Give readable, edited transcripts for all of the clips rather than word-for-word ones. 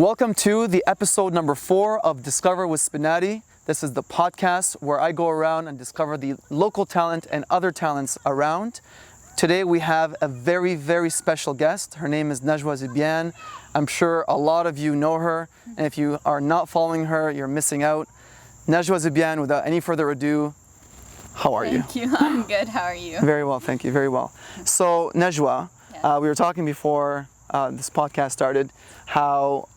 Welcome to the episode number 4 of Discover with Sbenati. This is the podcast where I go around and discover the local talent and other talents around. Today we have a very, very special guest. Her name is Najwa Zebian. I'm sure a lot of you know her, and if you are not following her, you're missing out. Najwa Zebian, without any further ado, how are you? Thank you. I'm good. How are you? Very well, thank you. Very well. So, Najwa, we were talking before this podcast started how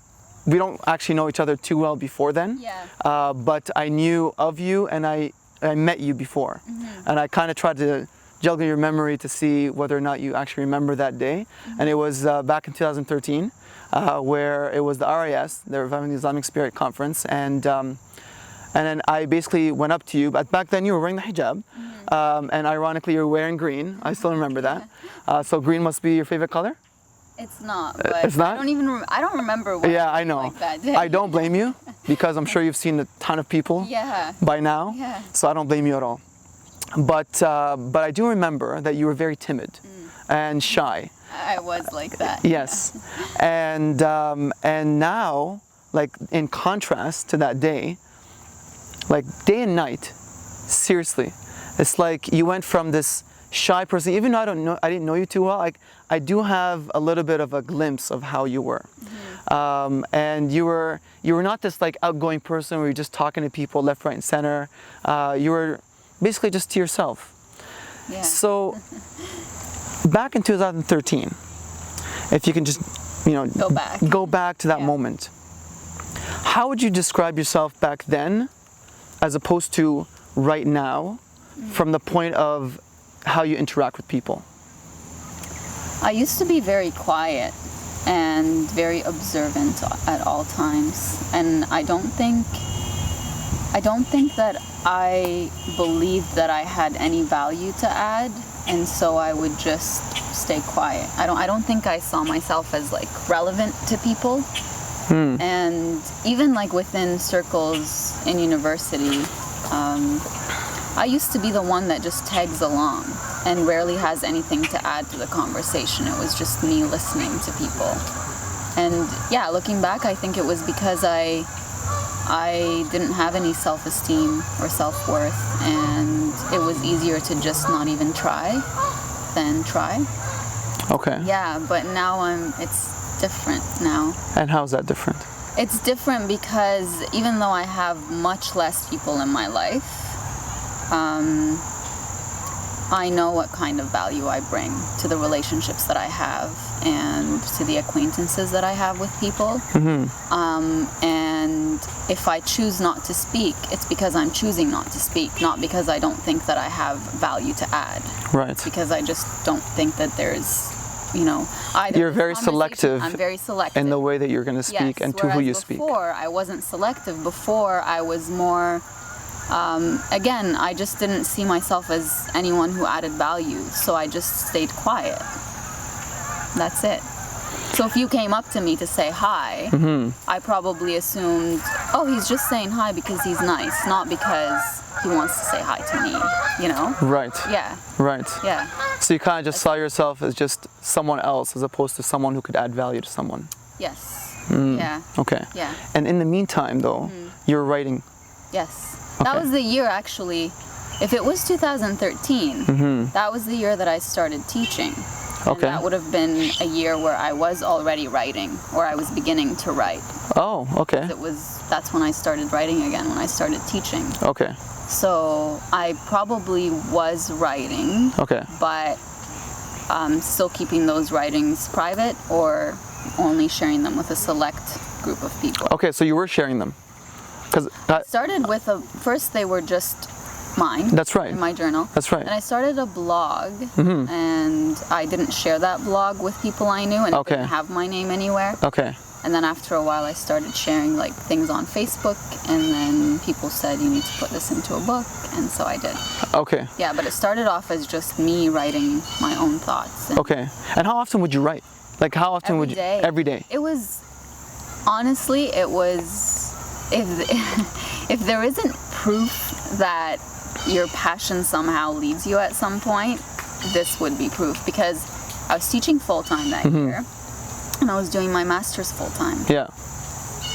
we don't actually know each other too well before then. Yeah. But I knew of you and I met you before. And I kind of tried to juggle your memory to see whether or not you actually remember that day. And it was back in 2013 where it was the RIS, the Reviving the Islamic Spirit Conference. And then I basically went up to you, but back then you were wearing the hijab. And ironically you're wearing green. I still remember that. So green must be your favorite color? It's not, but it's not? I don't remember what I know. like that day. I don't blame you because I'm sure you've seen a ton of people by now. Yeah. So I don't blame you at all. But I do remember that you were very timid and shy. I was like that. Yes. And now, like in contrast to that day, like day and night, seriously, it's like you went from this shy person, even though I didn't know you too well, like I do have a little bit of a glimpse of how you were. And you were not this like outgoing person where you're just talking to people left, right, and center. You were basically just to yourself. Yeah. So back in 2013, if you can just, go back to that moment. How would you describe yourself back then as opposed to right now from the point of how you interact with people? I used to be very quiet and very observant at all times, and I don't think that I believed that I had any value to add, and so I would just stay quiet. I don't think I saw myself as like relevant to people. And even like within circles in university, I used to be the one that just tags along and rarely has anything to add to the conversation. It was just me listening to people. And yeah, looking back, I think it was because I didn't have any self-esteem or self-worth, and it was easier to just not even try than try. Okay. Yeah, but now it's different now. And how's that different? It's different because even though I have much less people in my life, I know what kind of value I bring to the relationships that I have and to the acquaintances that I have with people. And if I choose not to speak, it's because I'm choosing not to speak, not because I don't think that I have value to add. Right. It's because I just don't think that there's, either. You're very selective. I'm very selective in the way that you're going to speak and to who you speak. Before, I wasn't selective. Before, I was more. Again, I just didn't see myself as anyone who added value, so I just stayed quiet. That's it. So if you came up to me to say hi, I probably assumed, oh, he's just saying hi because he's nice, not because he wants to say hi to me, Right. Yeah. Right. Yeah. So you kind of just saw yourself as just someone else as opposed to someone who could add value to someone. Yes. Yeah. Okay. Yeah. And in the meantime, though, you're writing. Yes. Okay. That was the year, actually. If it was 2013, that was the year that I started teaching. And Okay. that would have been a year where I was already writing, or I was beginning to write. Oh, okay. That's when I started writing again, when I started teaching. Okay. So I probably was writing, Okay. but still keeping those writings private or only sharing them with a select group of people. Okay, so you were sharing them. Because Started with first they were just mine. That's right. In my journal. That's right. And I started a blog, and I didn't share that blog with people I knew, and it didn't have my name anywhere. Okay. And then after a while, I started sharing like things on Facebook, and then people said, you need to put this into a book, and so I did. Okay. Yeah, but it started off as just me writing my own thoughts. Okay. And how often would you write? Like how often would you? Day. Every day. It was, honestly, if there isn't proof that your passion somehow leads you at some point, this would be proof, because I was teaching full-time that year, and I was doing my master's full-time. Yeah.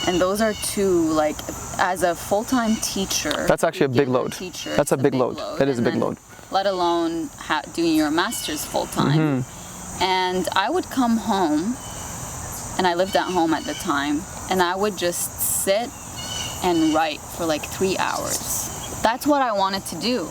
And those are two, like, as a full-time teacher. That's actually a big load. Teacher, That's a big load. That is a big and then load. Let alone doing your master's full-time. And I would come home, and I lived at home at the time, and I would just sit and write for like 3 hours. That's what I wanted to do.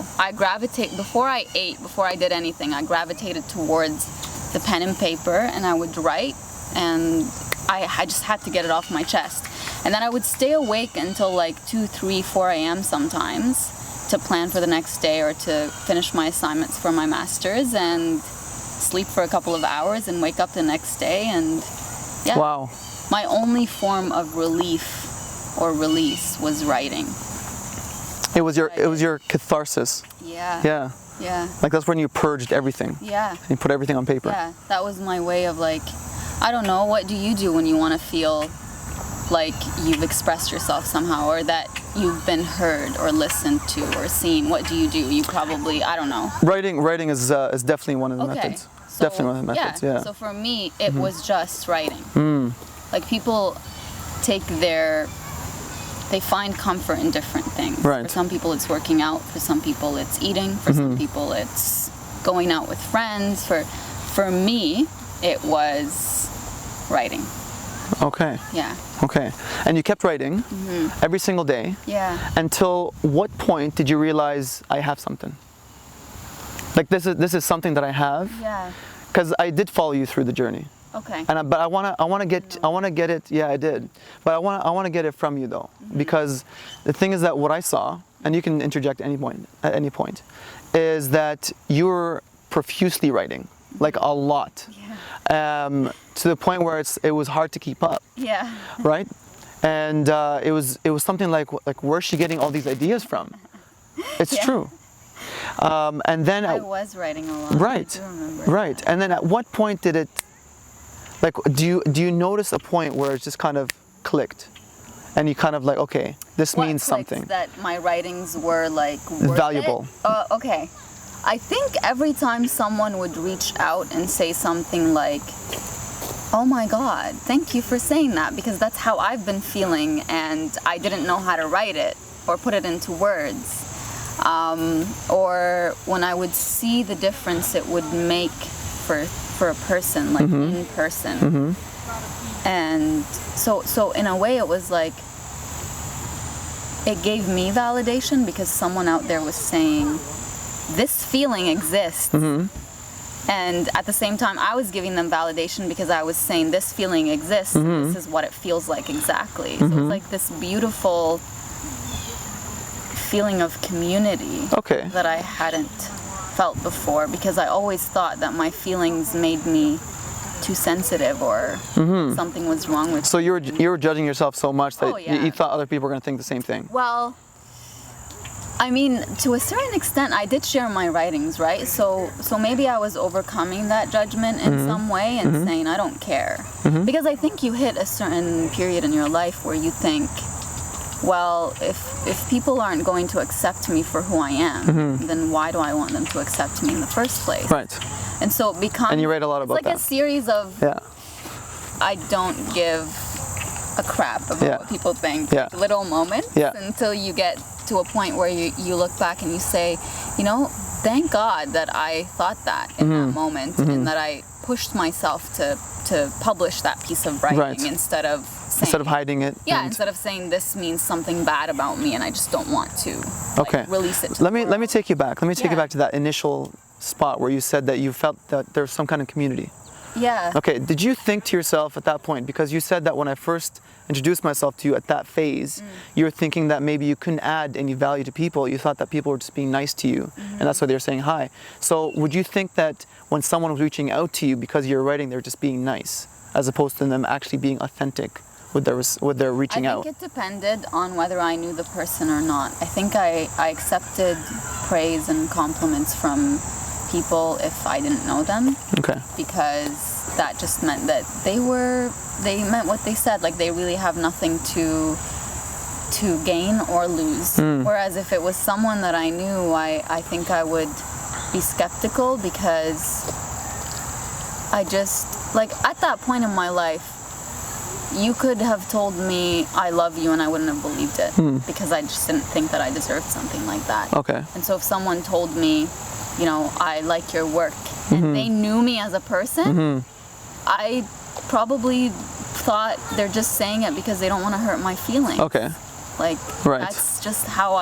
Before I ate, before I did anything, I gravitated towards the pen and paper, and I would write, and I just had to get it off my chest. And then I would stay awake until like 2, 3, 4 a.m. sometimes to plan for the next day or to finish my assignments for my master's, and sleep for a couple of hours and wake up the next day. And yeah, Wow. my only form of relief or release was writing. It was your catharsis. Yeah. Yeah. Yeah. Like that's when you purged everything. Yeah. You put everything on paper. Yeah. That was my way of like, I don't know, what do you do when you want to feel like you've expressed yourself somehow, or that you've been heard or listened to or seen? What do? You probably, I don't know. Writing is definitely one of the methods. So, Definitely one of the methods. Yeah. So for me, it was just writing. Like people they find comfort in different things. Right. For some people it's working out, for some people it's eating, for some people it's going out with friends. For me, it was writing. Okay. Yeah. Okay. And you kept writing every single day. Yeah. Until what point did you realize I have something? Like this is something that I have. Yeah. Because I did follow you through the journey. Okay. But I want to get it. Yeah, I did. But I want to get it from you though, because the thing is that what I saw, and you can interject at any point, is that you're profusely writing, like a lot, to the point where it was hard to keep up. Yeah. Right. And it was something like where's she getting all these ideas from? It's true. And then I was writing a lot. Right. I do remember Right. that. And then at what point did it? Like, do you notice a point where it just kind of clicked, and you kind of like, okay, this What means clicked? something. That my writings were like worth Valuable. It? Okay. I think every time someone would reach out and say something like, "Oh my God, thank you for saying that," because that's how I've been feeling, and I didn't know how to write it or put it into words. Or when I would see the difference it would make for a person, like in person. And so in a way it was like, it gave me validation because someone out there was saying, this feeling exists. And at the same time, I was giving them validation because I was saying, this feeling exists, and this is what it feels like exactly. So it's like this beautiful feeling of community that I hadn't felt before, because I always thought that my feelings made me too sensitive or something was wrong with So me. you were judging yourself so much that yeah. you thought other people were going to think the same thing. Well, I mean, to a certain extent, I did share my writings, right? So maybe I was overcoming that judgment in some way and saying, I don't care. Because I think you hit a certain period in your life where you think, well, if people aren't going to accept me for who I am, then why do I want them to accept me in the first place? Right. And so it becomes... And you write a lot about it's like that. a series of... Yeah. I don't give a crap about what people think. Yeah. Like little moments until you get to a point where you look back and you say, you know, thank God that I thought that in that moment and that I pushed myself to publish that piece of writing instead of saying, hiding it. Yeah, instead of saying this means something bad about me and I just don't want to release it to Let me take you back. Let me take you back to that initial spot where you said that you felt that there's some kind of community. Yeah. Okay, did you think to yourself at that point, because you said that when I first introduced myself to you at that phase, you were thinking that maybe you couldn't add any value to people, you thought that people were just being nice to you, and that's why they were saying hi. So would you think that when someone was reaching out to you because you're writing, they're just being nice, as opposed to them actually being authentic with their reaching out? I think it depended on whether I knew the person or not. I think I accepted praise and compliments from people if I didn't know them. Okay. Because that just meant that they meant what they said. Like they really have nothing to gain or lose. Whereas if it was someone that I knew, I think I would be skeptical, because I just, like, at that point in my life, you could have told me I love you and I wouldn't have believed it because I just didn't think that I deserved something like that. Okay. And so if someone told me, you know, I like your work, and they knew me as a person, I probably thought they're just saying it because they don't want to hurt my feelings. Okay. Like, Right. that's just how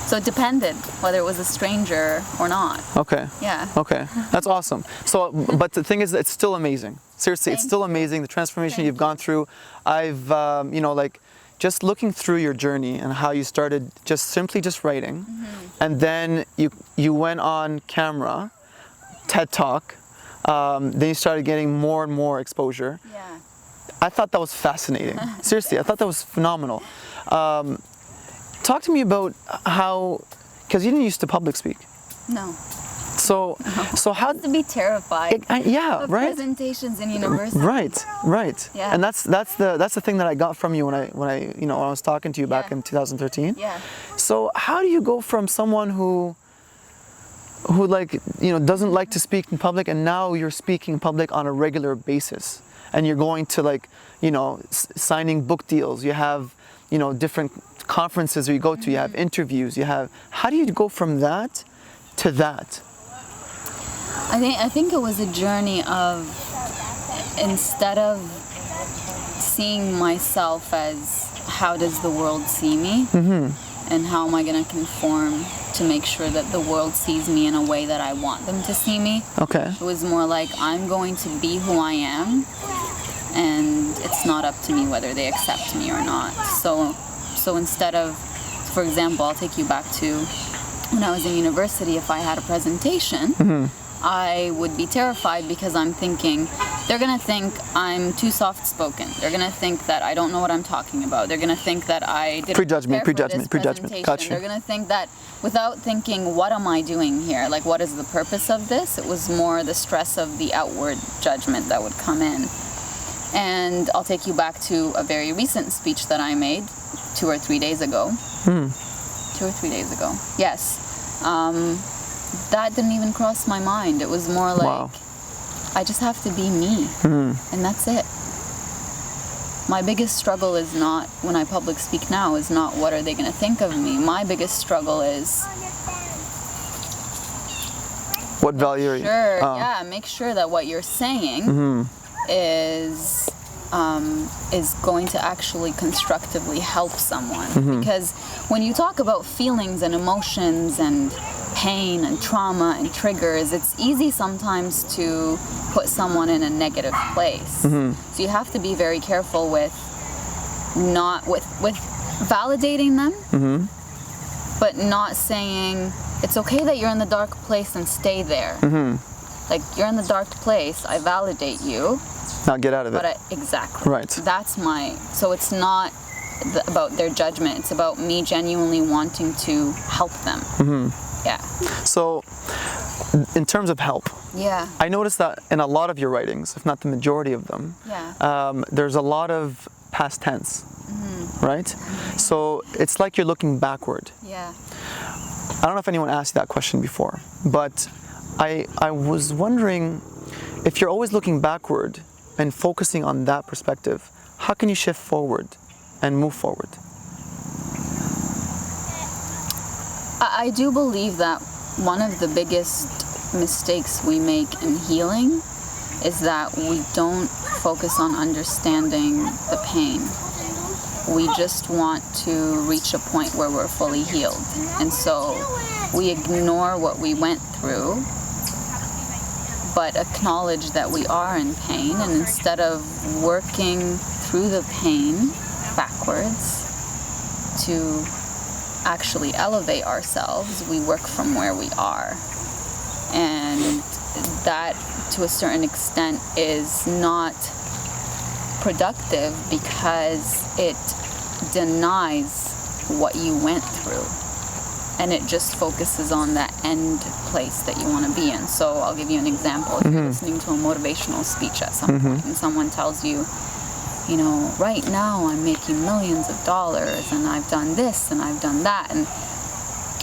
so it depended whether it was a stranger or not. Okay. Yeah. Okay. That's awesome. So, but the thing is, it's still amazing. Seriously, it's Thank still amazing. The transformation Thank you've gone through. I've, you know, like, just looking through your journey and how you started just writing, and then you went on camera, TED Talk, then you started getting more and more exposure. Yeah. I thought that was fascinating. Seriously, I thought that was phenomenal. Talk to me about how, because you didn't used to public speak. No. So how? To be terrified Yeah, of right. presentations in university. Right. Yeah. And that's the thing that I got from you when I you know, when I was talking to you back Yeah. in 2013. Yeah. So how do you go from someone who like, you know, doesn't like to speak in public, and now you're speaking in public on a regular basis, and you're going to, like, you know, signing book deals, you have, you know, different conferences where you go to, you have interviews, how do you go from that to that? I think it was a journey of, instead of seeing myself as how does the world see me, and how am I going to conform to make sure that the world sees me in a way that I want them to see me. Okay. It was more like, I'm going to be who I am, and it's not up to me whether they accept me or not. So instead of, for example, I'll take you back to when I was in university. If I had a presentation, I would be terrified because I'm thinking, they're going to think I'm too soft-spoken. They're going to think that I don't know what I'm talking about. They're going to think that I didn't Prejudgment. presentation. Gotcha. They're going to think that, without thinking, what am I doing here? Like, what is the purpose of this? It was more the stress of the outward judgment that would come in. And I'll take you back to a very recent speech that I made 2 or 3 days ago. 2 or 3 days ago. Yes. That didn't even cross my mind. It was more like, Wow. I just have to be me, and that's it. My biggest struggle is not, when I public speak now, is not what are they going to think of me. My biggest struggle is, What value are you? make sure that what you're saying is going to actually constructively help someone. Because when you talk about feelings and emotions and pain and trauma and triggers, it's easy sometimes to put someone in a negative place. So you have to be very careful with validating them, but not saying it's okay that you're in the dark place and stay there. Like, you're in the dark place, I validate you. Now get out of it. Exactly. Right. So it's not about their judgment, it's about me genuinely wanting to help them. Yeah. So, in terms of help, Yeah. I noticed that in a lot of your writings, if not the majority of them, there's a lot of past tense, right? So it's like you're looking backward. Yeah. I don't know if anyone asked you that question before, but I was wondering, if you're always looking backward and focusing on that perspective, how can you shift forward and move forward? I do believe that one of the biggest mistakes we make in healing is that we don't focus on understanding the pain. We just want to reach a point where we're fully healed. And so we ignore what we went through, but acknowledge that we are in pain. And instead of working through the pain backwards to actually elevate ourselves, we work from where we are. And that, to a certain extent, is not productive because it denies what you went through, and it just focuses on that end place that you want to be in. So I'll give you an example. If you're listening to a motivational speech at some point and someone tells you, you know, right now I'm making millions of dollars and I've done this and I've done that, and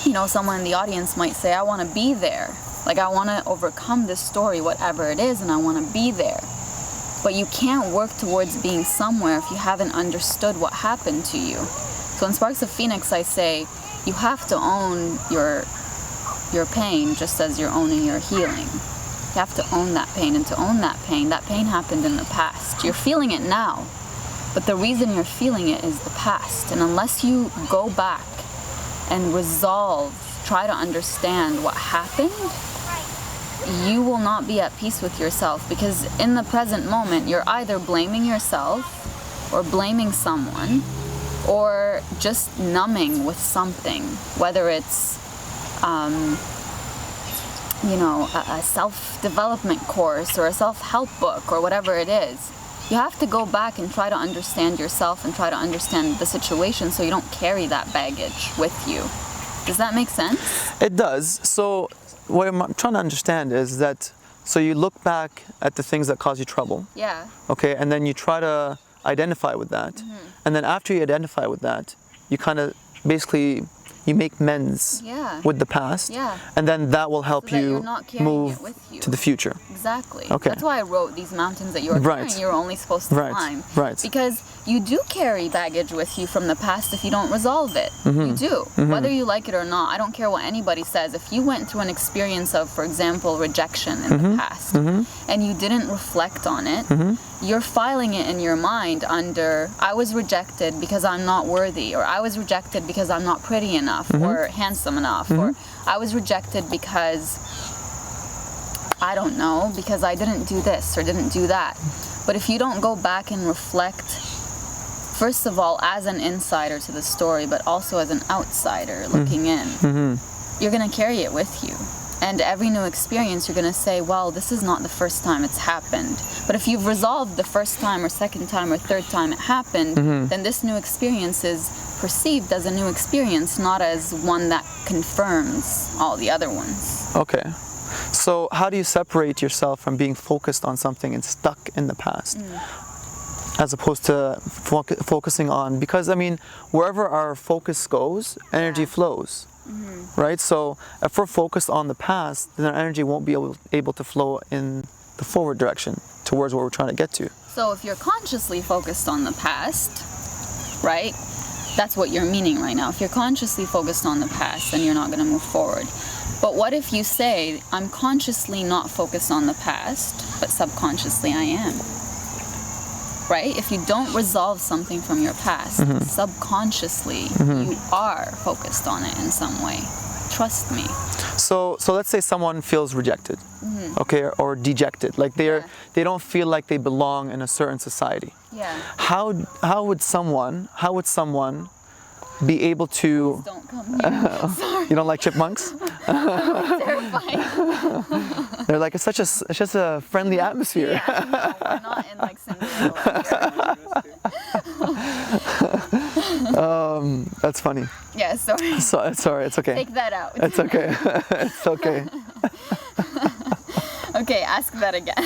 you know, someone in the audience might say, I want to be there. Like, I want to overcome this story, whatever it is, and I want to be there. But you can't work towards being somewhere if you haven't understood what happened to you. So in Sparks of Phoenix, I say, you have to own your pain just as you're owning your healing. You have to own that pain, and to own that pain happened in the past. You're feeling it now, but the reason you're feeling it is the past. And unless you go back and resolve, try to understand what happened, you will not be at peace with yourself, because in the present moment, you're either blaming yourself or blaming someone or just numbing with something, whether it's a self-development course or a self-help book or whatever it is. You have to go back and try to understand yourself and try to understand the situation so you don't carry that baggage with you. Does that make sense? It does. So what I'm trying to understand is that, so you look back at the things that cause you trouble. Yeah. Okay, and then you try to identify with that. And then after you identify with that, you kind of basically, you make amends with the past. Yeah. And then that will help So that you you're not carrying move it with you. to the future. Exactly. Okay. That's why I wrote these mountains that you're Right. carrying, you're only supposed to climb. Right. Because you do carry baggage with you from the past if you don't resolve it. You do. Whether you like it or not, I don't care what anybody says. If you went through an experience of, for example, rejection in the past, and you didn't reflect on it, you're filing it in your mind under, I was rejected because I'm not worthy, or I was rejected because I'm not pretty enough, or handsome enough, or I was rejected because, I don't know, because I didn't do this or didn't do that. But if you don't go back and reflect, first of all, as an insider to the story, but also as an outsider looking in, you're going to carry it with you. And every new experience, you're going to say, well, this is not the first time it's happened. But if you've resolved the first time or second time or third time it happened, then this new experience is perceived as a new experience, not as one that confirms all the other ones. Okay. So how do you separate yourself from being focused on something and stuck in the past, as opposed to focusing on, because I mean, wherever our focus goes, energy flows, right? So if we're focused on the past, then our energy won't be able to flow in the forward direction towards what we're trying to get to. So if you're consciously focused on the past, right? That's what you're meaning right now. If you're consciously focused on the past, then you're not going to move forward. But what if you say, I'm consciously not focused on the past, but subconsciously I am? Right? If you don't resolve something from your past, subconsciously you are focused on it in some way. Trust me. So let's say someone feels rejected, okay, or dejected, like they don't feel like they belong in a certain society. Yeah. How would someone be able to? Please don't come here. Sorry. You don't like chipmunks? Terrifying. They're like, it's just a friendly atmosphere. Yeah, no, we're not in like Cinderella here. That's funny. Yeah, sorry. Sorry, it's okay. Take that out. It's okay. It's okay. Okay, ask that again.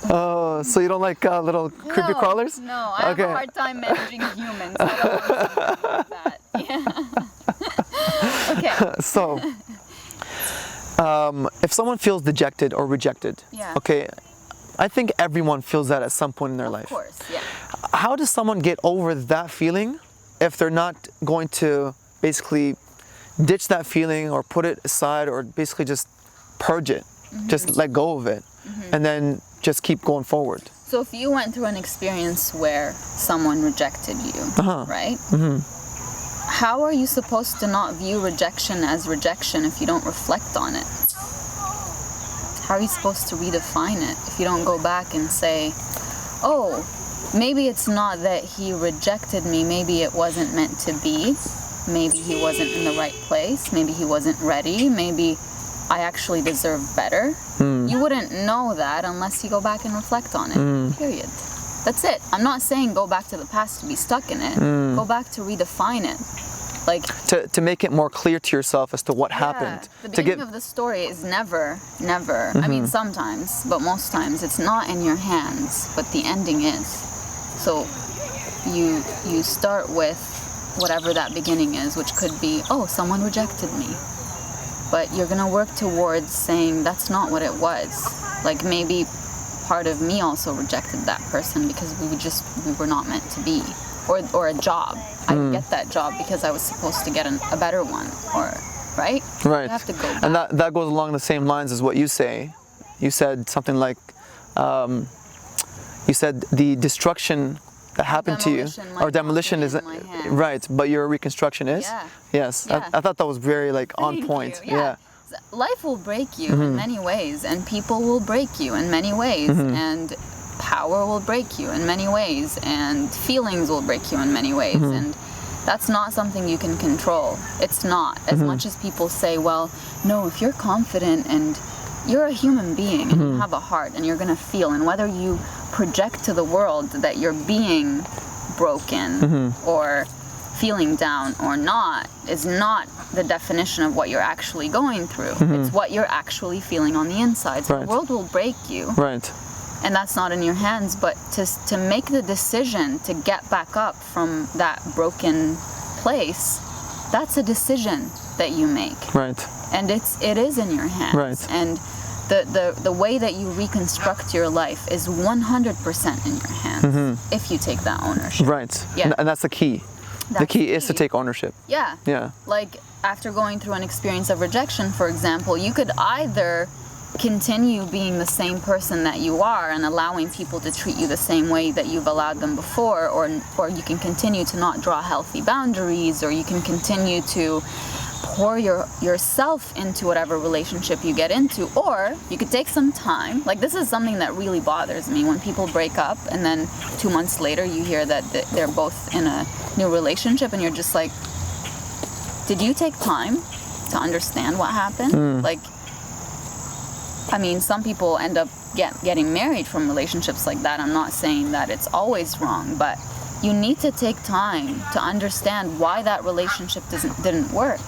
Oh, so you don't like little creepy crawlers? No, I have a hard time managing humans. I don't want to do that. Yeah. Okay. So, if someone feels dejected or rejected, okay, I think everyone feels that at some point in their life. Of course, yeah. How does someone get over that feeling if they're not going to basically ditch that feeling or put it aside or basically just purge it, just let go of it, and then just keep going forward? So if you went through an experience where someone rejected you, right? How are you supposed to not view rejection as rejection if you don't reflect on it? How are you supposed to redefine it if you don't go back and say, oh, maybe it's not that he rejected me, maybe it wasn't meant to be, maybe he wasn't in the right place, maybe he wasn't ready, maybe I actually deserve better. You wouldn't know that unless you go back and reflect on it, period. That's it. I'm not saying go back to the past to be stuck in it. Go back to redefine it. Like to make it more clear to yourself as to what happened. The beginning of the story is never, I mean sometimes, but most times it's not in your hands, but the ending is. So you start with whatever that beginning is, which could be, oh, someone rejected me. But you're gonna work towards saying that's not what it was. Like maybe part of me also rejected that person because we were not meant to be. Or a job. I didn't get that job because I was supposed to get a better one, or right? Right. You have to go back. And that goes along the same lines as what you say. You said something like, you said the destruction that happened to you, or demolition is right, but your reconstruction is. Yeah. Yes. Yeah. I thought that was very like on Thank point. you. Yeah. Life will break you in many ways, and people will break you in many ways, and power will break you in many ways, and feelings will break you in many ways, and that's not something you can control. It's not. As much as people say, well, no, if you're confident and you're a human being and you have a heart and you're gonna feel, and whether you project to the world that you're being broken or feeling down or not is not the definition of what you're actually going through. It's what you're actually feeling on the inside. So the world will break you. Right. And that's not in your hands, but to make the decision to get back up from that broken place, that's a decision that you make. Right. And it is in your hands. Right. And the way that you reconstruct your life is 100% in your hands if you take that ownership. Right. Yeah. And that's the key. The key is to take ownership. Yeah. Yeah. Like after going through an experience of rejection, for example, you could either continue being the same person that you are and allowing people to treat you the same way that you've allowed them before, or you can continue to not draw healthy boundaries, or you can continue to pour yourself into whatever relationship you get into, or you could take some time. Like this is something that really bothers me when people break up and then 2 months later you hear that they're both in a new relationship, and you're just like, did you take time to understand what happened? Like, I mean, some people end up getting married from relationships like that. I'm not saying that it's always wrong, but you need to take time to understand why that relationship didn't work,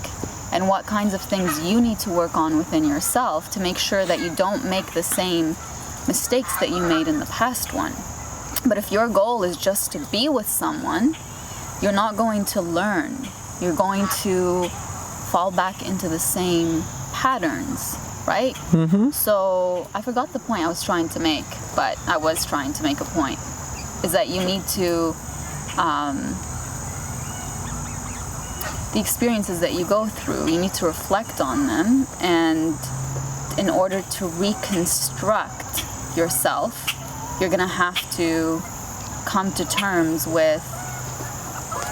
and what kinds of things you need to work on within yourself to make sure that you don't make the same mistakes that you made in the past one. But if your goal is just to be with someone, you're not going to learn. You're going to fall back into the same patterns, right? So I forgot the point I was trying to make, but I was trying to make a point, is that you need to, the experiences that you go through, you need to reflect on them, and in order to reconstruct yourself, you're gonna have to come to terms with,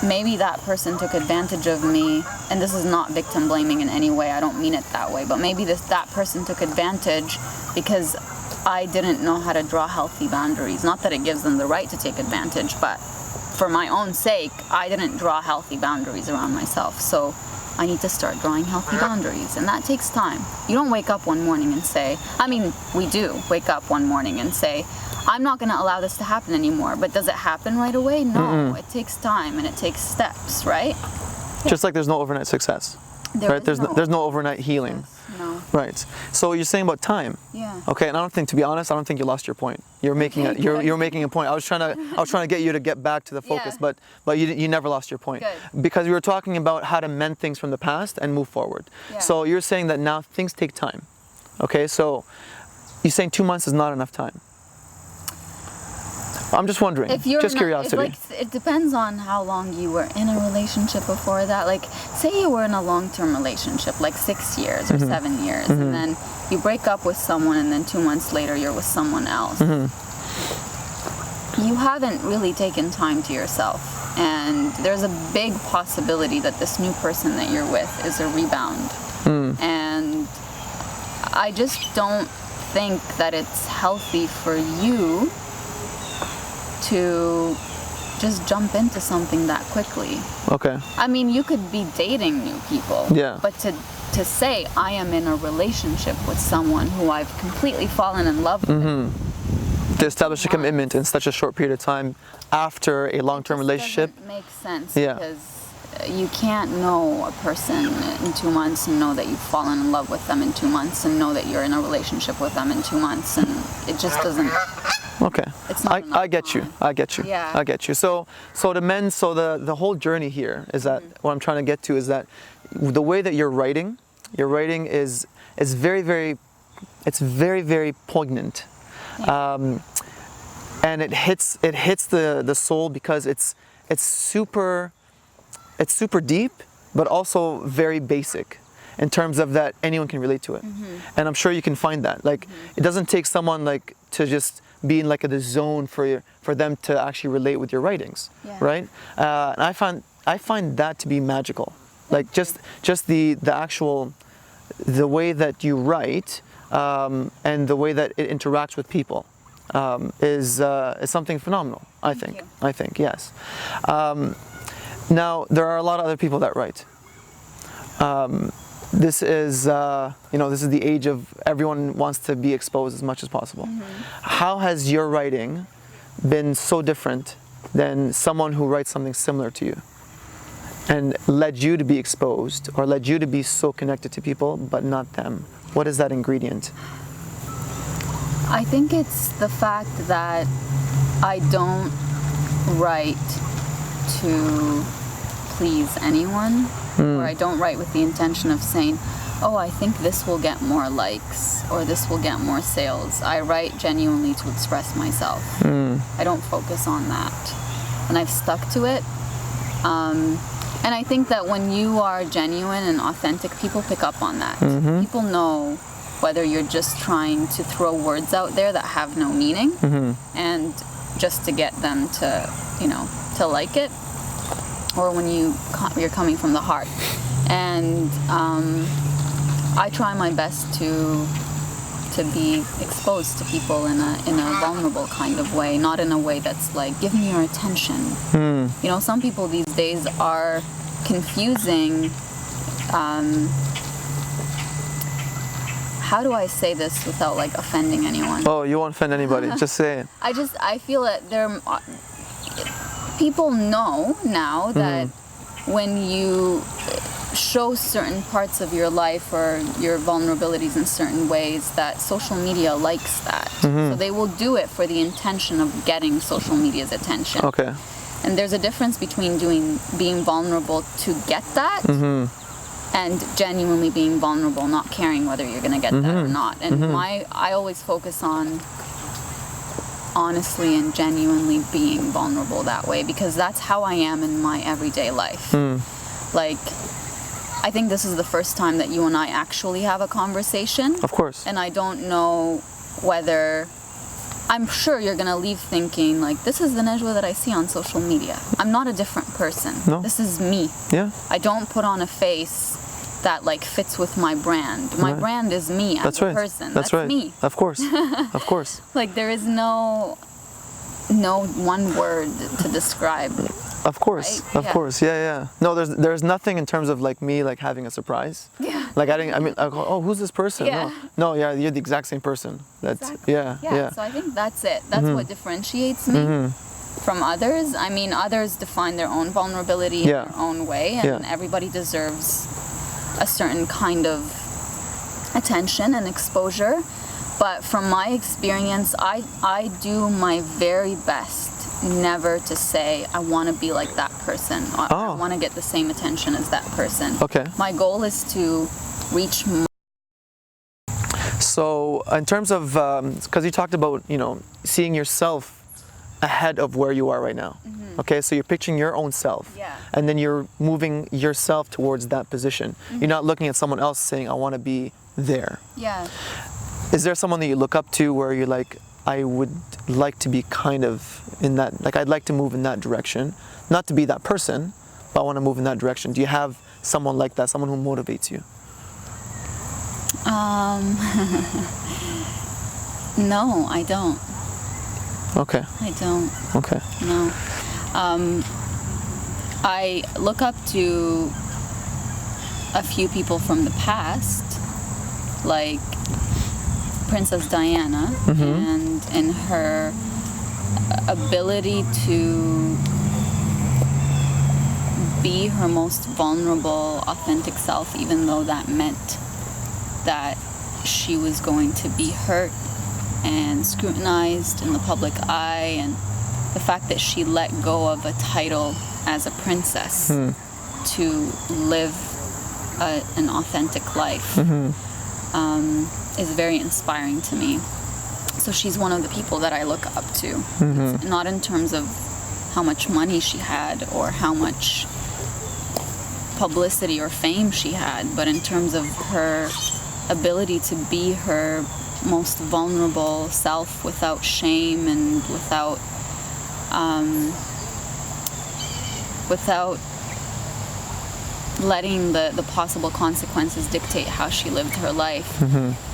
maybe that person took advantage of me, and this is not victim blaming in any way, I don't mean it that way, but maybe that person took advantage because I didn't know how to draw healthy boundaries. Not that it gives them the right to take advantage, but for my own sake, I didn't draw healthy boundaries around myself. So I need to start drawing healthy boundaries, and that takes time. You don't wake up one morning and say, I mean, we do wake up one morning and say, I'm not going to allow this to happen anymore. But does it happen right away? No, it takes time and it takes steps, right? Just like there's no overnight success, right? There's no overnight healing. No. Right. So you're saying about time. Yeah. Okay, and I don't think, to be honest, I don't think you lost your point. You're making you're making a point. I was trying to get you to get back to the focus, Yeah. but you never lost your point. Good. Because we were talking about how to mend things from the past and move forward. Yeah. So you're saying that now things take time. Okay, so you're saying 2 months is not enough time. I'm just wondering, just curiosity. It depends on how long you were in a relationship before that. Like, say you were in a long-term relationship, like 6 years or 7 years, and then you break up with someone, and then 2 months later you're with someone else. You haven't really taken time to yourself, and there's a big possibility that this new person that you're with is a rebound. And I just don't think that it's healthy for you to just jump into something that quickly. Okay. I mean, you could be dating new people. Yeah. But to say I am in a relationship with someone who I've completely fallen in love with. To establish a commitment in such a short period of time after a long-term relationship. Doesn't make sense. Yeah. Because you can't know a person in 2 months and know that you've fallen in love with them in 2 months and know that you're in a relationship with them in 2 months, and it just doesn't. Okay. It's not I get you. I get you. Yeah. I get you. So the whole journey here is that what I'm trying to get to is that the way that you're writing is very, very it's very, very poignant. And it hits the soul because it's super deep, but also very basic in terms of that anyone can relate to it. And I'm sure you can find that. Like, it doesn't take someone like to just be in like the zone for them to actually relate with your writings, right? And I find that to be magical. Like just the actual, the way that you write and the way that it interacts with people is something phenomenal. I think yes. Now there are a lot of other people that write. This is this is the age of everyone wants to be exposed as much as possible. How has your writing been so different than someone who writes something similar to you, and led you to be exposed, or led you to be so connected to people but not them? What is that ingredient? I think it's the fact that I don't write to please anyone, or I don't write with the intention of saying, oh, I think this will get more likes or this will get more sales. I write genuinely to express myself. I don't focus on that, and I've stuck to it. And I think that when you are genuine and authentic, people pick up on that. People know whether you're just trying to throw words out there that have no meaning and just to get them to, to like it, or when you're coming from the heart. And I try my best to be exposed to people in a vulnerable kind of way, not in a way that's like, give me your attention. Some people these days are confusing. How do I say this without like offending anyone? Oh, you won't offend anybody. Just say it. I feel that people know now that when you show certain parts of your life or your vulnerabilities in certain ways, that social media likes that. So they will do it for the intention of getting social media's attention. Okay. And there's a difference between being vulnerable to get that and genuinely being vulnerable, not caring whether you're going to get that or not. And I always focus on honestly and genuinely being vulnerable that way, because that's how I am in my everyday life. Like, I think this is the first time that you and I actually have a conversation. Of course. And I don't know whether... I'm sure you're going to leave thinking, like, this is the Najwa that I see on social media. I'm not a different person. No. This is me. Yeah. I don't put on a face that, like, fits with my brand. My brand is me as a person. That's right. me. Of course. Of course. Like, there is no one word to describe. Of course, right? of course, yeah. No, there's nothing in terms of like me like having a surprise. Yeah. Like I go, oh, who's this person? Yeah. No, you're the exact same person. That's exactly. Yeah. So I think that's it. That's what differentiates me from others. I mean, others define their own vulnerability in their own way, and everybody deserves a certain kind of attention and exposure. But from my experience, I do my very best never to say I want to be like that person, or I want to get the same attention as that person. Okay. My goal is to reach more. So in terms of, because you talked about, seeing yourself ahead of where you are right now. Okay, so you're picturing your own self, and then you're moving yourself towards that position. You're not looking at someone else saying, I want to be there. Yeah. Is there someone that you look up to where you're like, I would like to be kind of in that, like I'd like to move in that direction, not to be that person, but I want to move in that direction? Do you have someone like that, someone who motivates you? No, I don't. Okay. I don't. Okay. No. I look up to a few people from the past, like Princess Diana, and in her ability to be her most vulnerable, authentic self, even though that meant that she was going to be hurt and scrutinized in the public eye, and the fact that she let go of a title as a princess to live an authentic life. is very inspiring to me. So she's one of the people that I look up to. It's not in terms of how much money she had or how much publicity or fame she had, but in terms of her ability to be her most vulnerable self without shame and without letting the possible consequences dictate how she lived her life.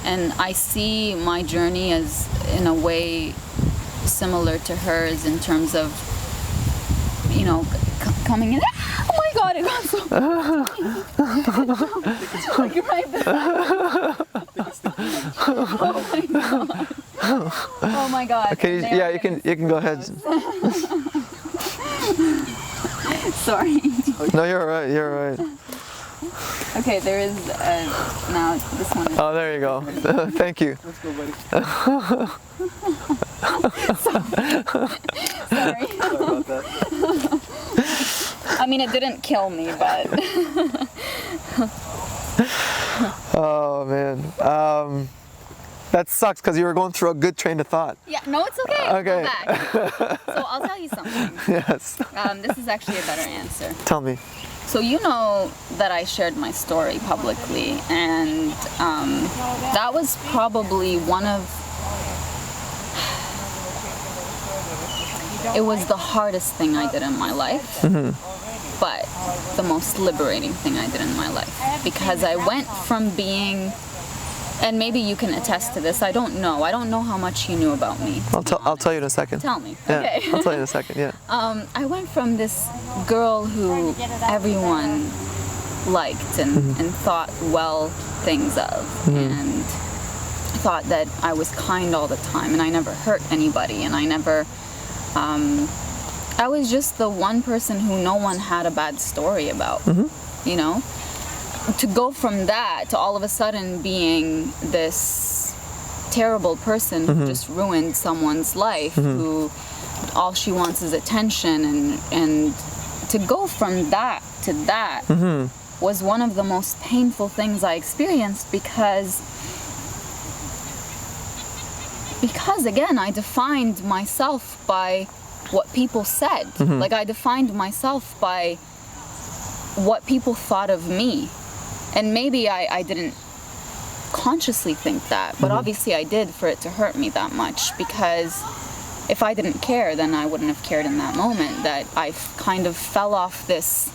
And I see my journey as in a way similar to hers in terms of, you know, coming in. Oh my God, it got so like right there. Oh my God. Okay, yeah, you can go ahead. Sorry. No, you're all right. You're all right. Okay, there is now this one. Oh, there you go. Thank you. Let's go, buddy. Sorry. Sorry about that. I mean, it didn't kill me, but. Oh man, that sucks because you were going through a good train of thought. Yeah, no, it's okay. Okay. Go back. So I'll tell you something. Yes. This is actually a better answer. Tell me. So you know that I shared my story publicly, and that was probably one of. It was the hardest thing I did in my life, but the most liberating thing I did in my life, because I went from being. And maybe you can attest to this. I don't know how much you knew about me. I'll tell you in a second. Tell me. Yeah, Okay. I'll tell you in a second. Yeah. I went from this girl who everyone liked and thought well things of, and thought that I was kind all the time, and I never hurt anybody, and I never. I was just the one person who no one had a bad story about. You know. To go from that to all of a sudden being this terrible person who just ruined someone's life, who all she wants is attention, and to go from that to that was one of the most painful things I experienced, because again, I defined myself by what people said. Like, I defined myself by what people thought of me. And maybe I didn't consciously think that, but obviously I did, for it to hurt me that much, because if I didn't care, then I wouldn't have cared in that moment, that I kind of fell off this,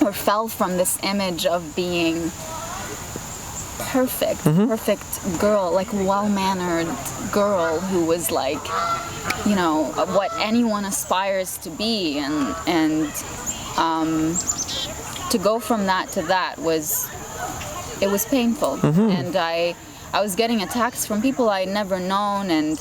or fell from this image of being perfect girl, like well-mannered girl who was like, you know, what anyone aspires to be, and to go from that to that was painful. And I was getting attacks from people I'd never known, and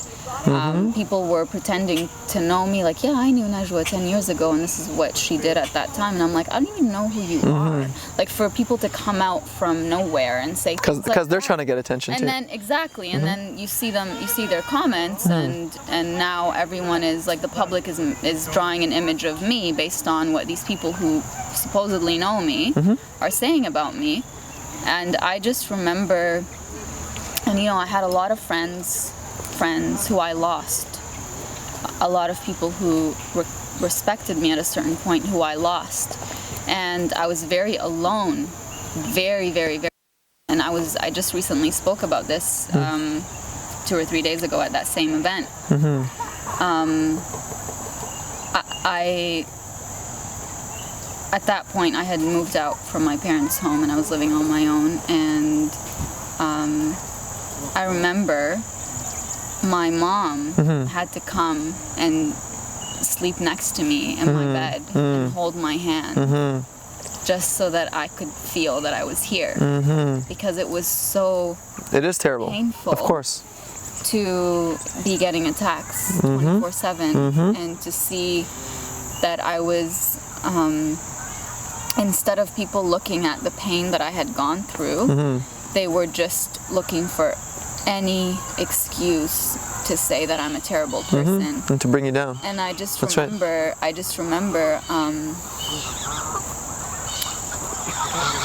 people were pretending to know me, like, yeah, I knew Najwa 10 years ago, and this is what she did at that time. And I'm like, I don't even know who you are. Like, for people to come out from nowhere and say, because they're trying to get attention too. And then exactly, and then you see their comments, and now everyone is like, the public is drawing an image of me based on what these people who supposedly know me are saying about me. And I just remember, and you know, I had a lot of friends who I lost, a lot of people who respected me at a certain point who I lost, and I was very alone, very, very, very. And I just recently spoke about this 2 or 3 days ago at that same event. I at that point, I had moved out from my parents' home, and I was living on my own. And I remember my mom had to come and sleep next to me in my bed and hold my hand, just so that I could feel that I was here, because it was so. It is terrible. Painful. Of course. To be getting attacks 24/7, and to see that I was. Instead of people looking at the pain that I had gone through, they were just looking for any excuse to say that I'm a terrible person. And to bring you down. And I just That's remember,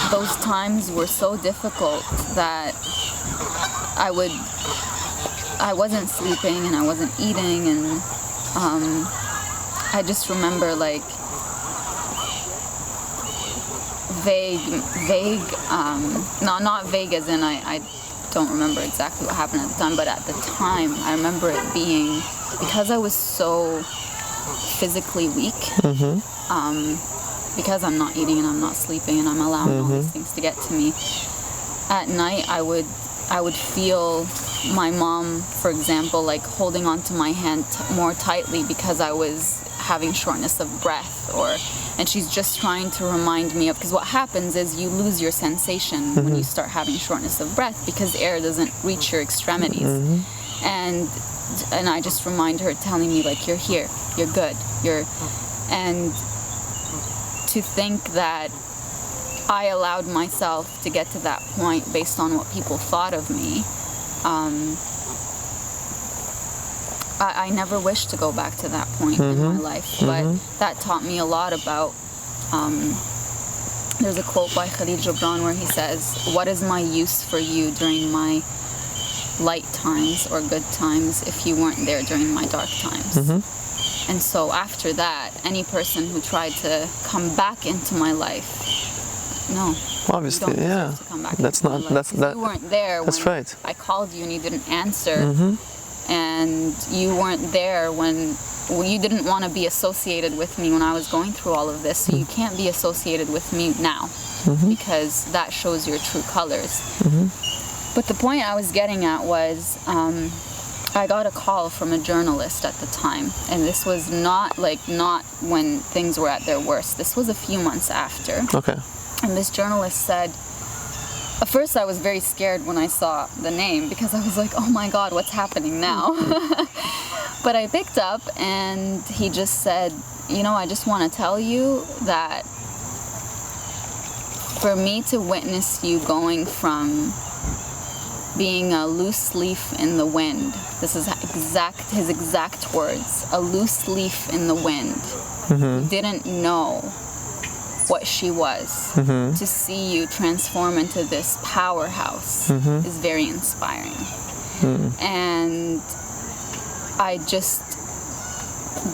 those times were so difficult that I wasn't sleeping and I wasn't eating, and I just remember like vague, not vague as in I don't remember exactly what happened at the time, but at the time I remember it being, because I was so physically weak, because I'm not eating and I'm not sleeping and I'm allowing all these things to get to me. At night I would feel my mom, for example, like holding onto my hand more tightly because I was having shortness of breath, and she's just trying to remind me of, because what happens is you lose your sensation when you start having shortness of breath because air doesn't reach your extremities. And I just remind her, telling me like, you're here, you're good, and to think that I allowed myself to get to that point based on what people thought of me. I never wish to go back to that point in my life, but that taught me a lot about, there's a quote by Khalil Gibran where he says, what is my use for you during my light times or good times if you weren't there during my dark times? And so after that, any person who tried to come back into my life, no. Obviously, you don't yeah. deserve to come back That's into my not, life. that's, that, You weren't there that's when right. I called you and you didn't answer. And you weren't there when you didn't want to be associated with me when I was going through all of this. So you can't be associated with me now, because that shows your true colors. But the point I was getting at was, I got a call from a journalist at the time, and this was not when things were at their worst. This was a few months after. Okay. And this journalist said, at first I was very scared when I saw the name, because I was like, oh my God, what's happening now? But I picked up and he just said, I just want to tell you that for me to witness you going from being a loose leaf in the wind, this is his exact words, a loose leaf in the wind, you didn't know what she was, to see you transform into this powerhouse is very inspiring. And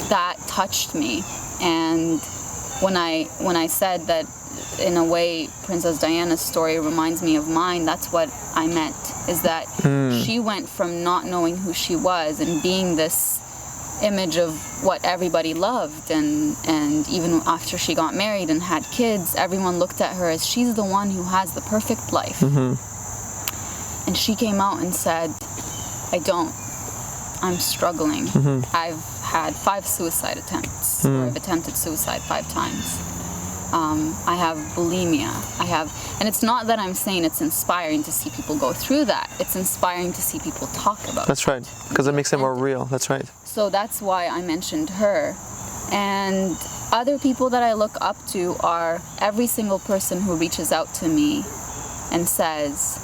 that touched me. And when I said that, in a way, Princess Diana's story reminds me of mine, that's what I meant, is that she went from not knowing who she was and being this image of what everybody loved, and even after she got married and had kids, everyone looked at her as she's the one who has the perfect life. And she came out and said, I'm struggling. I've had 5 suicide attempts, or I've attempted suicide 5 times. I have bulimia. And it's not that I'm saying it's inspiring to see people go through that. It's inspiring to see people talk about it. That's right, because it makes it more real. That's right. So that's why I mentioned her. And other people that I look up to are every single person who reaches out to me and says,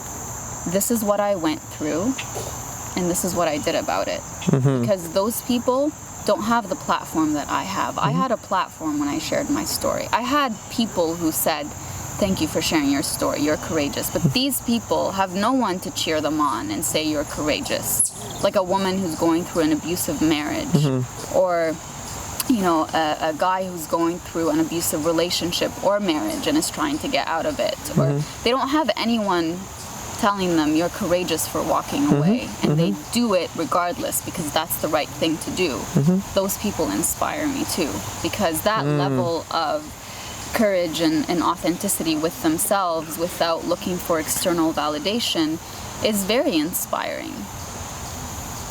this is what I went through, and this is what I did about it. Because those people don't have the platform that I have. I had a platform when I shared my story. I had people who said, thank you for sharing your story, you're courageous. But these people have no one to cheer them on and say you're courageous. Like a woman who's going through an abusive marriage, or a guy who's going through an abusive relationship or marriage and is trying to get out of it. Or they don't have anyone telling them you're courageous for walking away, and they do it regardless because that's the right thing to do. Those people inspire me too, because that level of courage and authenticity with themselves without looking for external validation is very inspiring.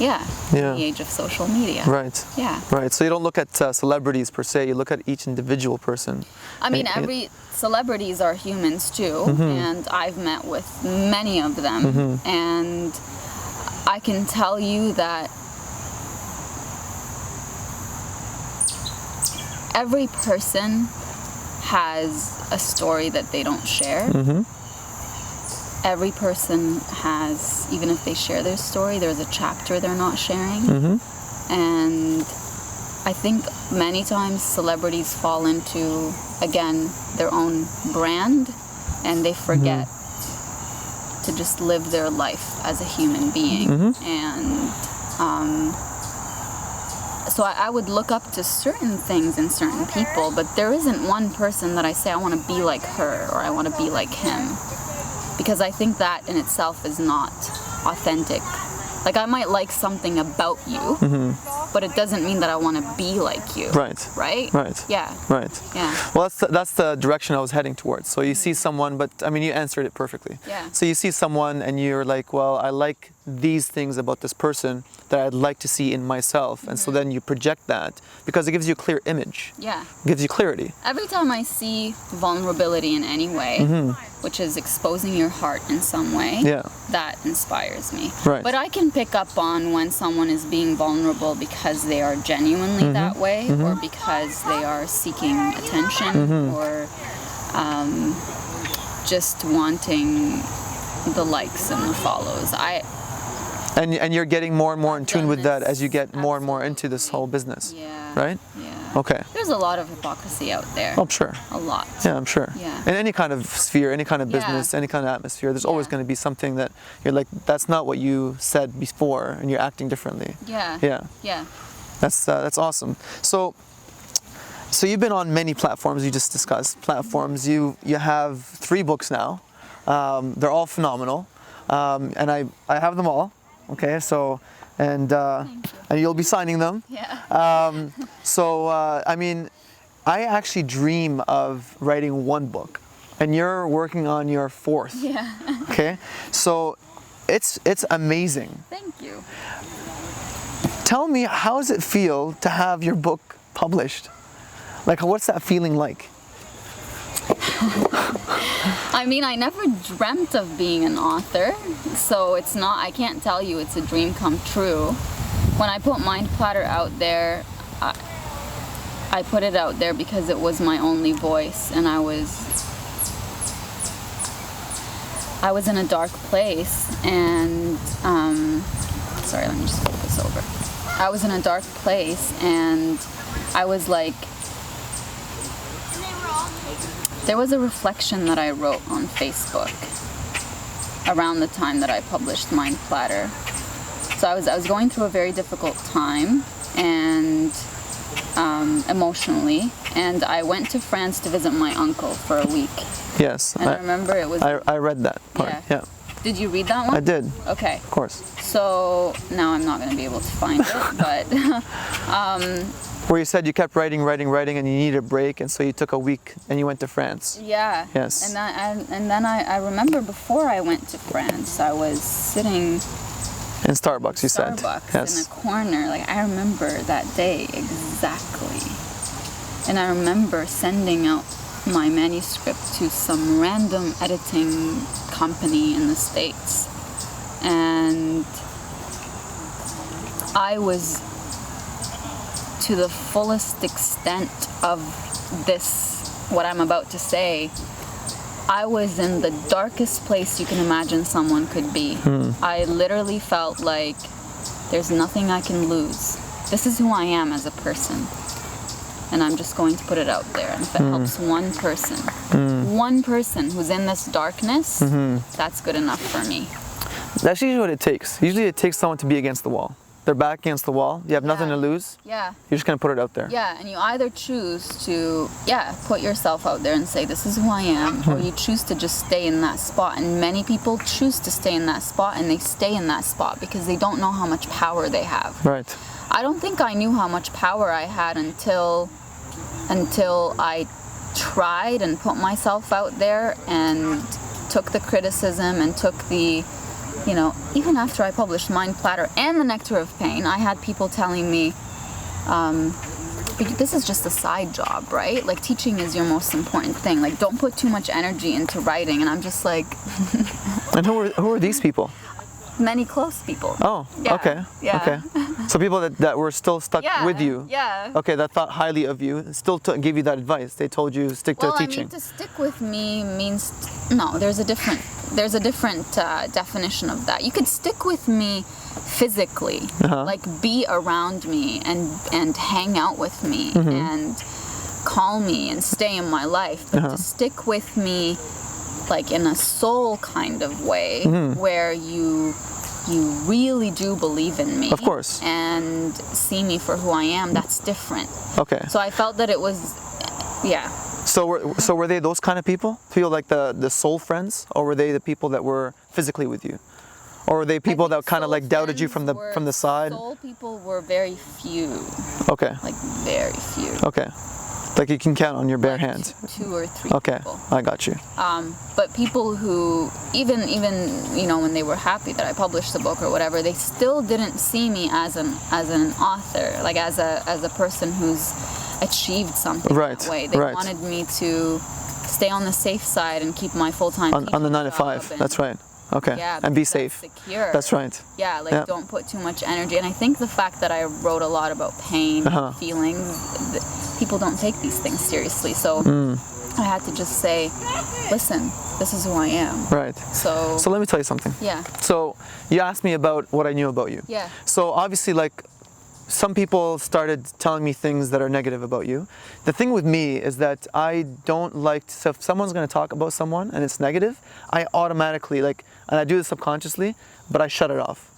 In the age of social media. Right. Yeah. Right. So you don't look at celebrities per se, you look at each individual person. I mean, every celebrities are humans too, and I've met with many of them, and I can tell you that every person has a story that they don't share. Every person has, even if they share their story, there's a chapter they're not sharing. And I think many times celebrities fall into, again, their own brand, and they forget to just live their life as a human being. And so I would look up to certain things in certain people, but there isn't one person that I say I want to be like her or I want to be like him, because I think that in itself is not authentic. Like, I might like something about you, but it doesn't mean that I want to be like you. Right. Right? Right. Yeah. Right. Yeah. Well, that's the direction I was heading towards. So you see someone, but I mean, you answered it perfectly. Yeah. So you see someone and you're like, well, I like these things about this person that I'd like to see in myself. And so then you project that because it gives you a clear image. Yeah. It gives you clarity. Every time I see vulnerability in any way, which is exposing your heart in some way, that inspires me. Right. But I can pick up on when someone is being vulnerable because they are genuinely that way, or because they are seeking attention, or just wanting the likes and the follows. And you're getting more and more in tune with that this, as you get more and more into this whole business. Yeah. Right? Yeah. Okay. There's a lot of hypocrisy out there. Oh, I'm sure. A lot. Yeah, I'm sure. Yeah. In any kind of sphere, any kind of business, any kind of atmosphere, there's always going to be something that you're like, that's not what you said before, and you're acting differently. Yeah. Yeah. Yeah. That's awesome. So you've been on many platforms. You just discussed platforms. You have 3 books now. They're all phenomenal, and I have them all. Okay, so and you'll be signing them. Yeah. I mean, I actually dream of writing 1 book, and you're working on your 4th. Yeah. Okay, so it's amazing. Thank you. Tell me, how does it feel to have your book published? Like, what's that feeling like? I mean, I never dreamt of being an author, so it's not, I can't tell you it's a dream come true. When I put Mind Platter out there, I put it out there because it was my only voice, and I was in a dark place, and sorry, let me just flip this over. I was in a dark place, and I was like, there was a reflection that I wrote on Facebook around the time that I published Mind Platter. So I was going through a very difficult time, and emotionally, and I went to France to visit my uncle for a week. Yes. And I remember it was... I read that part, yeah. Did you read that one? I did. Okay. Of course. So now I'm not going to be able to find it, but... Where you said you kept writing, and you needed a break, and so you took a week and you went to France. Yeah. Yes. And then I remember before I went to France, I was sitting in Starbucks, you said. Yes. In a corner. Like, I remember that day exactly. And I remember sending out my manuscript to some random editing company in the States. And I was, to the fullest extent of this, what I'm about to say, I was in the darkest place you can imagine someone could be. I literally felt like there's nothing I can lose. This is who I am as a person. And I'm just going to put it out there. And if it helps one person who's in this darkness, that's good enough for me. That's usually what it takes. Usually it takes someone to be against the wall. They're back against the wall. You have nothing to lose. Yeah. You're just going to put it out there. Yeah, and you either choose to, put yourself out there and say, this is who I am, or you choose to just stay in that spot. And many people choose to stay in that spot, and they stay in that spot because they don't know how much power they have. Right. I don't think I knew how much power I had until I tried and put myself out there and took the criticism and took the, even after I published Mind Platter and the Nectar of Pain, I had people telling me, this is just a side job, right? Like, teaching is your most important thing. Like, don't put too much energy into writing. And I'm just like... And who are these people? Many close people. Oh, yeah. Okay. Yeah. Okay. So people that were still stuck with you. Yeah. Okay, that thought highly of you, still gave you that advice. They told you stick to teaching. I mean, to stick with me means no. There's a different definition of that. You could stick with me physically, like be around me and hang out with me and call me and stay in my life. But to stick with me like in a soul kind of way, where you really do believe in me. Of course. And see me for who I am, that's different. Okay. So I felt that it was, yeah. So were they those kind of people? Feel like the soul friends, or were they the people that were physically with you, or were they people that kind of like doubted you from the side? Soul people were very few. Okay. Like very few. Okay. Like you can count on your bare hands. Two or three Okay, people. I got you. But people who even when they were happy that I published the book or whatever, they still didn't see me as an author, like as a person who's achieved something that way. They wanted me to stay on the safe side and keep my full-time on the 9 to 5. That's right. Okay. Yeah, and be safe. Secure. That's right. Yeah, like don't put too much energy. And I think the fact that I wrote a lot about pain, feelings, people don't take these things seriously. So I had to just say, listen, this is who I am. Right. So let me tell you something. Yeah. So you asked me about what I knew about you. Yeah. So obviously, like, some people started telling me things that are negative about you. The thing with me is that I don't like so if someone's going to talk about someone and it's negative, I automatically, like, and I do this subconsciously, but I shut it off.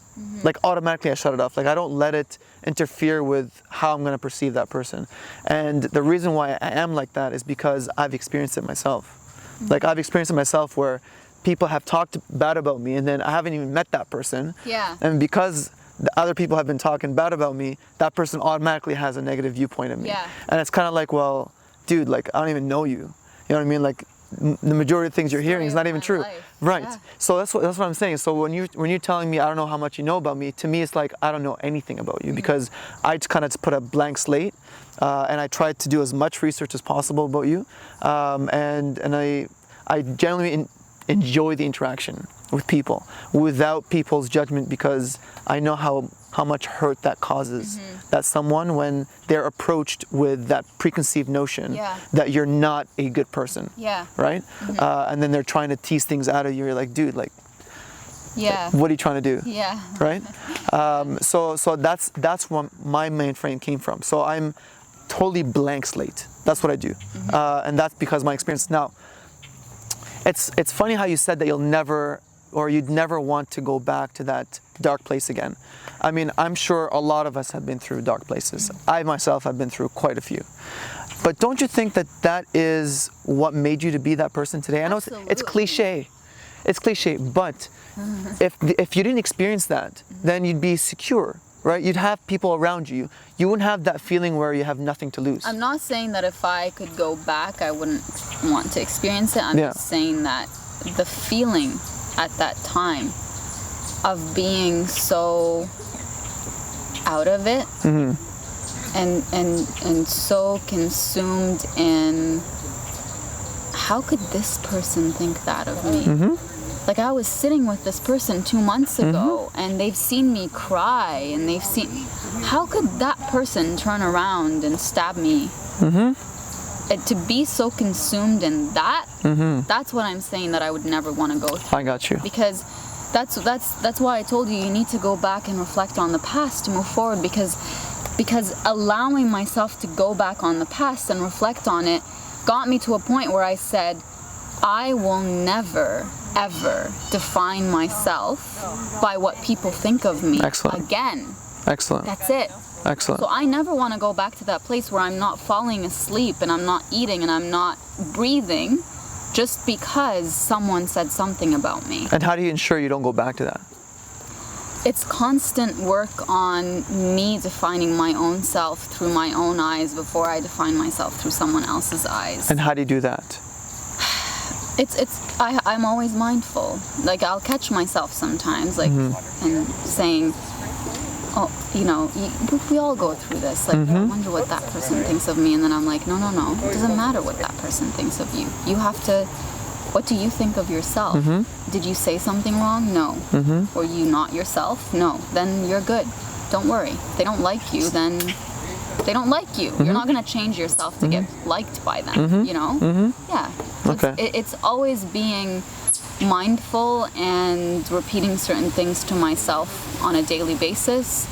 Like automatically I shut it off. Like I don't let it interfere with how I'm going to perceive that person. And the reason why I am like that is because I've experienced it myself. Like I've experienced it myself where people have talked bad about me and then I haven't even met that person. Yeah. And because the other people have been talking bad about me, that person automatically has a negative viewpoint of me. Yeah. And it's kind of like, well, dude, like I don't even know you. You know what I mean? Like the majority of things you're hearing is not even true. Life. Right. Yeah. So that's what I'm saying. So when you're telling me I don't know how much you know about me, to me it's like I don't know anything about you because I just kind of put a blank slate and I tried to do as much research as possible about you, and I generally enjoy the interaction with people without people's judgment because I know how much hurt that causes that someone when they're approached with that preconceived notion that you're not a good person. Yeah. Right? And then they're trying to tease things out of you. You're like, dude, like, what are you trying to do? Yeah. Right? So that's where my main frame came from. So I'm totally blank slate. That's what I do. And that's because my experience. Now, it's funny how you said that you'd never want to go back to that dark place again. I mean, I'm sure a lot of us have been through dark places. I myself have been through quite a few. But don't you think that is what made you to be that person today? I know it's cliche. It's cliche, but if you didn't experience that, then you'd be secure, right? You'd have people around you. You wouldn't have that feeling where you have nothing to lose. I'm not saying that if I could go back, I wouldn't want to experience it. I'm just saying that the feeling at that time of being so out of it and so consumed in how could this person think that of me? Like I was sitting with this person 2 months ago and they've seen me cry and they've seen, how could that person turn around and stab me? And to be so consumed in that, that's what I'm saying that I would never want to go through. I got you. Because that's why I told you need to go back and reflect on the past to move forward because allowing myself to go back on the past and reflect on it got me to a point where I said, I will never, ever define myself by what people think of me again. Excellent. That's it. Excellent. So I never want to go back to that place where I'm not falling asleep and I'm not eating and I'm not breathing just because someone said something about me. And how do you ensure you don't go back to that? It's constant work on me defining my own self through my own eyes before I define myself through someone else's eyes. And how do you do that? I'm always mindful. Like I'll catch myself sometimes, like, and saying, oh, we all go through this. Like, I wonder what that person thinks of me. And then I'm like, no. It doesn't matter what that person thinks of you. You have to, what do you think of yourself? Did you say something wrong? No. Were you not yourself? No. Then you're good. Don't worry. If they don't like you, then they don't like you. You're not going to change yourself to get liked by them, Yeah. Okay. It's always being mindful and repeating certain things to myself on a daily basis,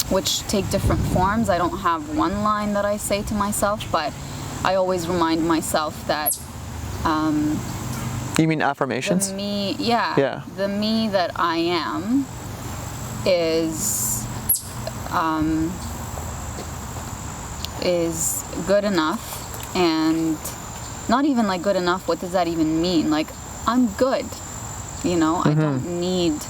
which take different forms. I don't have one line that I say to myself, but I always remind myself that You mean affirmations? The me, yeah. The me that I am is good enough, and not even like good enough. What does that even mean? Like, I'm good, you know. I don't need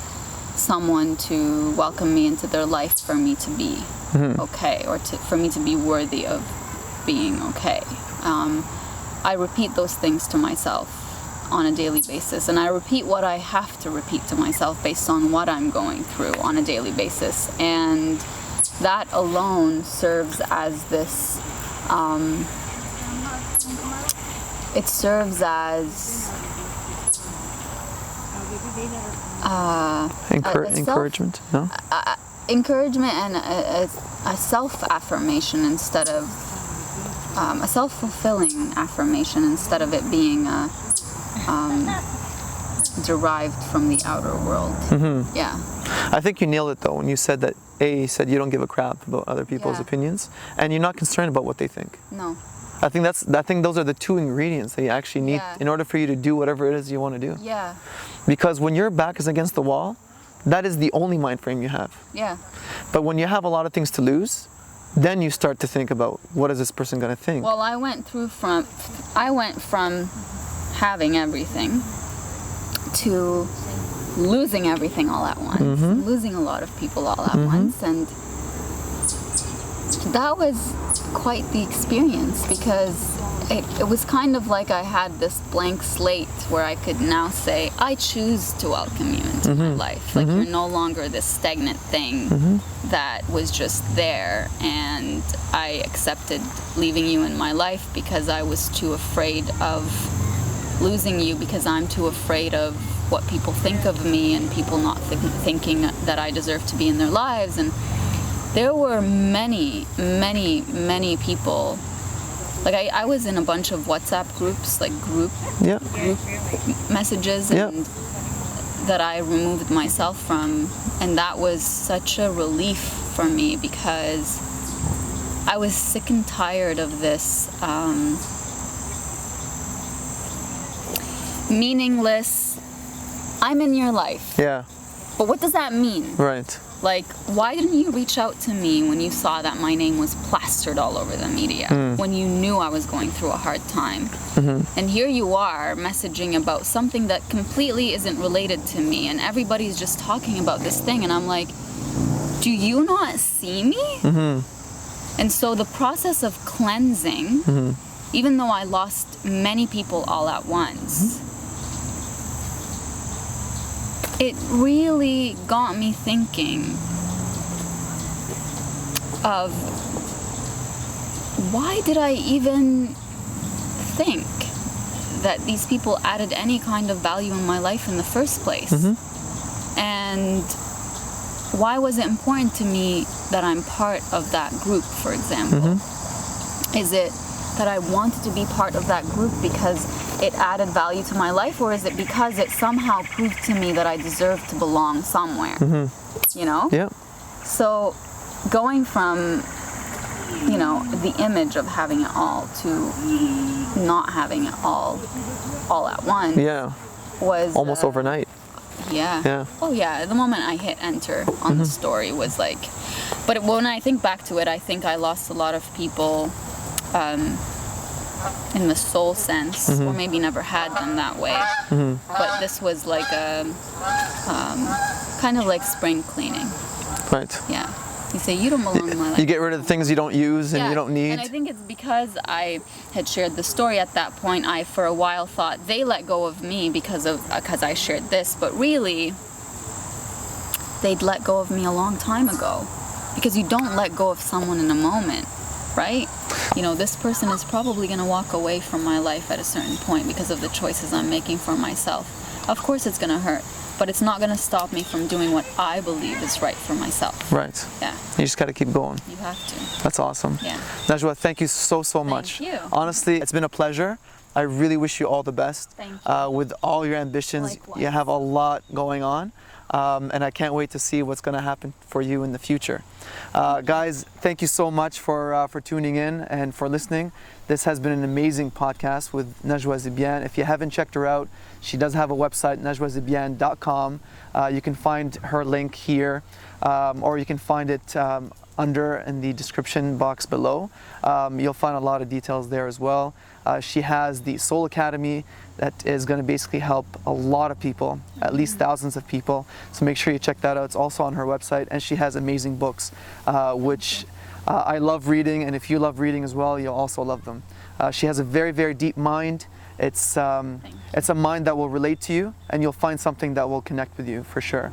someone to welcome me into their life for me to be okay, or for me to be worthy of being okay. I repeat those things to myself on a daily basis, and I repeat what I have to repeat to myself based on what I'm going through on a daily basis, and that alone serves as this it serves as encouragement, no? Encouragement and a self-affirmation instead of a self-fulfilling affirmation instead of it being derived from the outer world. Yeah. I think you nailed it though when you said that you said you don't give a crap about other people's opinions, and you're not concerned about what they think. No. I think those are the two ingredients that you actually need in order for you to do whatever it is you want to do. Yeah. Because when your back is against the wall, that is the only mind frame you have. Yeah. But when you have a lot of things to lose, then you start to think about, what is this person going to think? Well, I went from having everything to losing everything all at once, losing a lot of people all at once, and that was quite the experience, because it was kind of like I had this blank slate where I could now say, I choose to welcome you into my life. Like, you're no longer this stagnant thing that was just there, and I accepted leaving you in my life because I was too afraid of losing you, because I'm too afraid of what people think of me and people not thinking that I deserve to be in their lives. And there were many people. Like, I was in a bunch of WhatsApp groups, like group messages, and that I removed myself from, and that was such a relief for me, because I was sick and tired of this meaningless, I'm in your life. Yeah. But what does that mean? Right. Like, why didn't you reach out to me when you saw that my name was plastered all over the media, when you knew I was going through a hard time? And here you are messaging about something that completely isn't related to me, and everybody's just talking about this thing, and I'm like, do you not see me? And so the process of cleansing, even though I lost many people all at once, it really got me thinking of, why did I even think that these people added any kind of value in my life in the first place? And why was it important to me that I'm part of that group, for example? Is it that I wanted to be part of that group because it added value to my life, or is it because it somehow proved to me that I deserve to belong somewhere? You know? Yeah. So going from, you know, the image of having it all to not having it all at once was almost overnight. Yeah. Oh yeah, the moment I hit enter on the story was like, but when I think back to it, I think I lost a lot of people in the soul sense, or maybe never had them that way. But this was like a kind of like spring cleaning. Right. Yeah. You say, you don't belong in my life. You get rid of the things you don't use and you don't need. And I think it's because I had shared the story at that point, I for a while thought they let go of me because I shared this, but really they'd let go of me a long time ago, because you don't let go of someone in a moment, right? You know, this person is probably going to walk away from my life at a certain point because of the choices I'm making for myself. Of course it's going to hurt, but it's not going to stop me from doing what I believe is right for myself. Right. Yeah. You just got to keep going. You have to. That's awesome. Yeah. Najwa, thank you so much. Thank you. Honestly, it's been a pleasure. I really wish you all the best. Thank you. With all your ambitions. Likewise. You have a lot going on. and I can't wait to see what's going to happen for you in the future. Guys, thank you so much for tuning in and for listening. This has been an amazing podcast with Najwa Zebian. If you haven't checked her out, she does have a website, najwazebian.com. You can find her link here, or you can find it under in the description box below. You'll find a lot of details there as well. She has the Soul Academy that is going to basically help a lot of people, at least thousands of people. So make sure you check that out. It's also on her website, and she has amazing books, which I love reading, and if you love reading as well, you'll also love them. She has a very, very deep mind. It's a mind that will relate to you, and you'll find something that will connect with you for sure.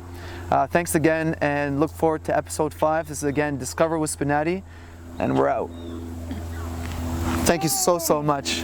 Thanks again, and look forward to episode 5. This is again Discover with Sbenati, and we're out. Thank you so much.